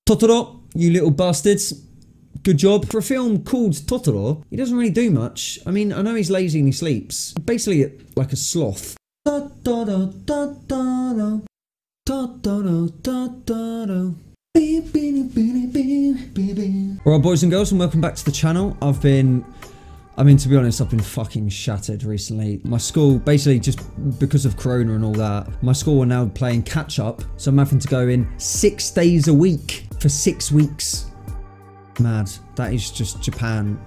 Totoro, you little bastards. Good job. For a film called Totoro, he doesn't really do much. I mean, I know he's lazy and he sleeps. Basically, like a sloth. Totoro, Totoro, Totoro, Totoro. Alright, boys and girls, and welcome back to the channel. I mean, to be honest, I've been fucking shattered recently. My school, basically just because of Corona and all that, my school are now playing catch up. So I'm having to go in 6 days a week for 6 weeks. Mad. That is just Japan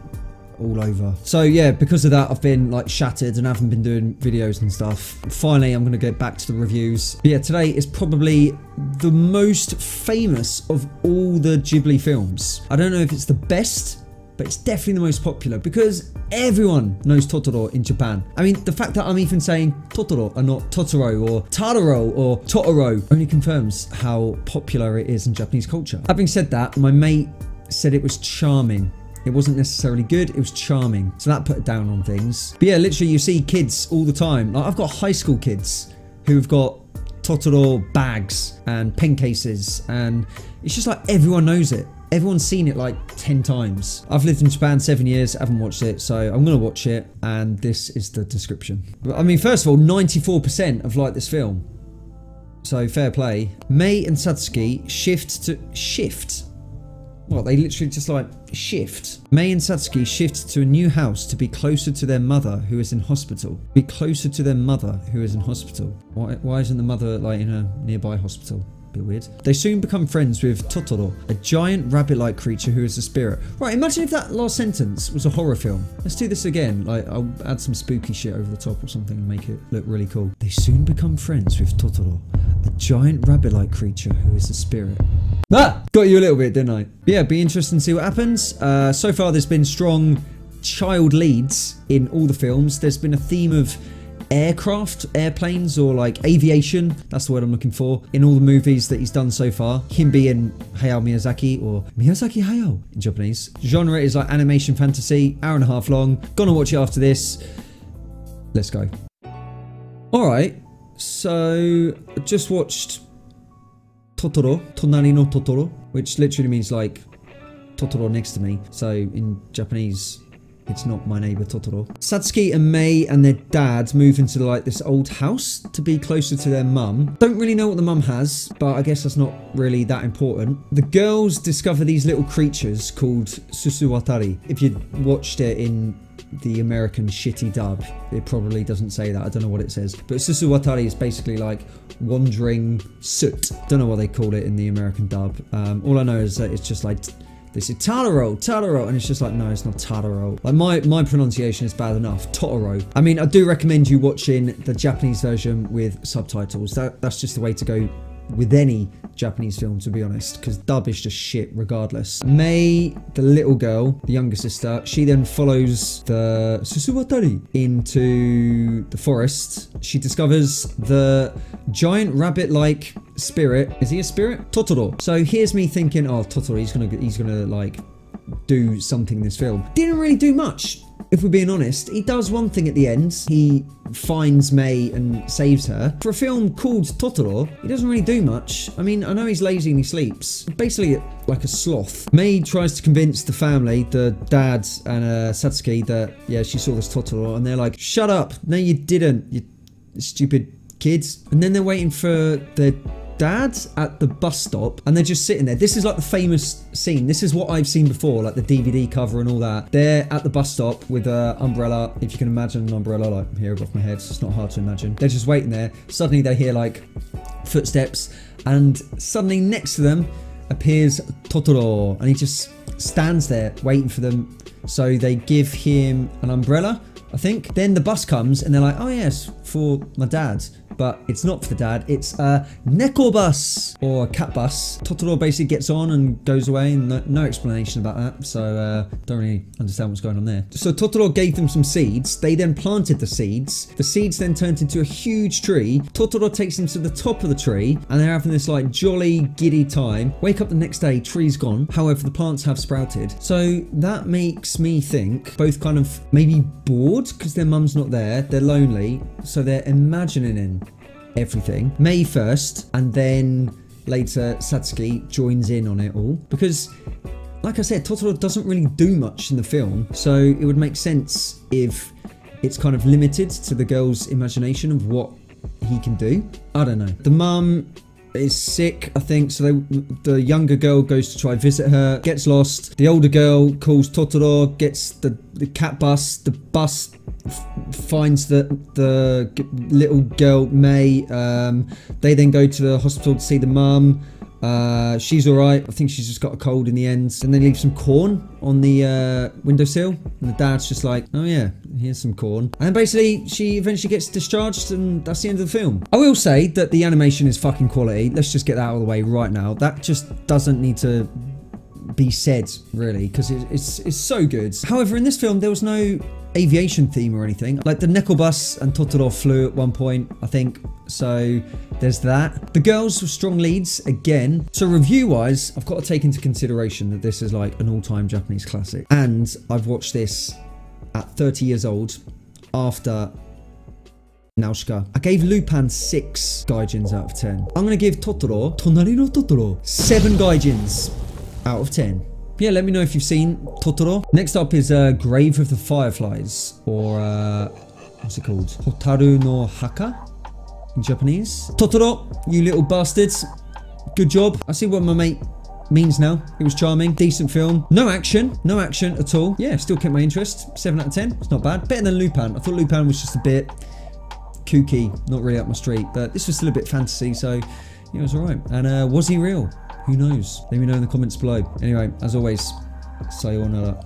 all over. So yeah, because of that, I've been like shattered and haven't been doing videos and stuff. Finally, I'm going to get back to the reviews. But yeah, today is probably the most famous of all the Ghibli films. I don't know if it's the best, but it's definitely the most popular because everyone knows Totoro in Japan. I mean, the fact that I'm even saying Totoro and not Totoro or Totoro or Totoro only confirms how popular it is in Japanese culture. Having said that, my mate said it was charming. It wasn't necessarily good, it was charming. So that put it down on things. But yeah, literally you see kids all the time. Like I've got high school kids who've got Totoro bags and pen cases, and it's just like everyone knows it. Everyone's seen it like 10 times. I've lived in Japan 7 years, haven't watched it, so I'm gonna watch it, and this is the description. But I mean, first of all, 94% have liked this film. So fair play. Mei and Satsuki shift. Well, they literally just like shift. Mei and Satsuki shift to a new house to be closer to their mother who is in hospital. Be closer to their mother who is in hospital. Why isn't the mother like in a nearby hospital? Bit weird. They soon become friends with Totoro, a giant rabbit-like creature who is a spirit. Right, imagine if that last sentence was a horror film. Let's do this again. Like, I'll add some spooky shit over the top or something and make it look really cool. They soon become friends with Totoro, a giant rabbit-like creature who is a spirit. Ah! Got you a little bit, didn't I? But yeah, be interesting to see what happens. So far, there's been strong child leads in all the films. There's been a theme of aircraft, airplanes, or like aviation, that's the word I'm looking for, in all the movies that he's done so far. Him being Hayao Miyazaki, or Miyazaki Hayao in Japanese. Genre is like animation fantasy, hour-and-a-half long. Gonna watch it after this. Let's go. Alright, so I just watched Totoro, Tonari no Totoro, which literally means like Totoro next to me. So in Japanese, it's not my neighbor Totoro. Satsuki and Mei and their dad move into like this old house to be closer to their mum. Don't really know what the mum has, but I guess that's not really that important. The girls discover these little creatures called Susuwatari. If you watched it in the American shitty dub, it probably doesn't say that. I don't know what it says. But Susuwatari is basically like wandering soot. Don't know what they call it in the American dub. All I know is that it's just like they say Totoro, and it's just like, no, it's not Totoro. Like my pronunciation is bad enough. Totoro. I mean, I do recommend you watching the Japanese version with subtitles. That's just the way to go with any Japanese film, to be honest, because dub is just shit regardless. Mei, the little girl, the younger sister, she then follows the Susuwatari into the forest. She discovers the giant rabbit-like spirit. Is he a spirit? Totoro. So here's me thinking, oh, Totoro, he's gonna like do something in this film. Didn't really do much, if we're being honest. He does one thing at the end. He finds Mei and saves her. For a film called Totoro, he doesn't really do much. I mean, I know he's lazy and he sleeps. Basically like a sloth. Mei tries to convince the family, the dad and Satsuki, that yeah, she saw this Totoro, and they're like, shut up. No, you didn't, you stupid kids. And then they're waiting for their dad at the bus stop, and they're just sitting there. This is like the famous scene. This is what I've seen before, like the DVD cover and all that. They're at the bus stop with an umbrella. If you can imagine an umbrella, like here above my head, so it's not hard to imagine. They're just waiting there. Suddenly they hear like footsteps, and suddenly next to them appears Totoro, and he just stands there waiting for them. So they give him an umbrella, I think. Then the bus comes and they're like, oh yes, for my dad. But it's not for the dad, it's a neko bus, or a cat bus. Totoro basically gets on and goes away, and no explanation about that, so don't really understand what's going on there. So Totoro gave them some seeds. They then planted the seeds. The seeds then turned into a huge tree. Totoro takes them to the top of the tree, and they're having this like jolly, giddy time. Wake up the next day, tree's gone. However, the plants have sprouted. So that makes me think both kind of maybe bored because their mum's not there. They're lonely, so they're imagining everything. Mei first, and then later Satsuki joins in on it all. Because, like I said, Totoro doesn't really do much in the film, so it would make sense if it's kind of limited to the girl's imagination of what he can do. I don't know. The mum is sick, I think, so the younger girl goes to try visit her, gets lost. The older girl calls Totoro, gets the cat bus. The bus finds the little girl, May. They then go to the hospital to see the mum. She's alright. I think she's just got a cold in the end. And they leave some corn on the windowsill. And the dad's just like, oh yeah, here's some corn. And then basically, she eventually gets discharged, and that's the end of the film. I will say that the animation is fucking quality. Let's just get that out of the way right now. That just doesn't need to be said, really, because it's so good. However, in this film, there was no aviation theme or anything. Like the Neko bus and Totoro flew at one point, I think. So there's that. The girls were strong leads again. So review-wise, I've got to take into consideration that this is like an all-time Japanese classic. And I've watched this at 30 years old after Nausicaa. I gave Lupin 6 gaijins out of 10. I'm going to give Totoro, to nari no Totoro, 7 gaijins out of 10. Yeah, let me know if you've seen Totoro. Next up is Grave of the Fireflies, or what's it called? Hotaru no Haka in Japanese. Totoro, you little bastards. Good job. I see what my mate means now. It was charming. Decent film. No action at all. Yeah, still kept my interest. 7 out of 10. It's not bad. Better than Lupin. I thought Lupin was just a bit kooky, not really up my street, but this was still a bit fantasy, so yeah, it was alright. And was he real? Who knows? Let me know in the comments below. Anyway, as always, sayonara.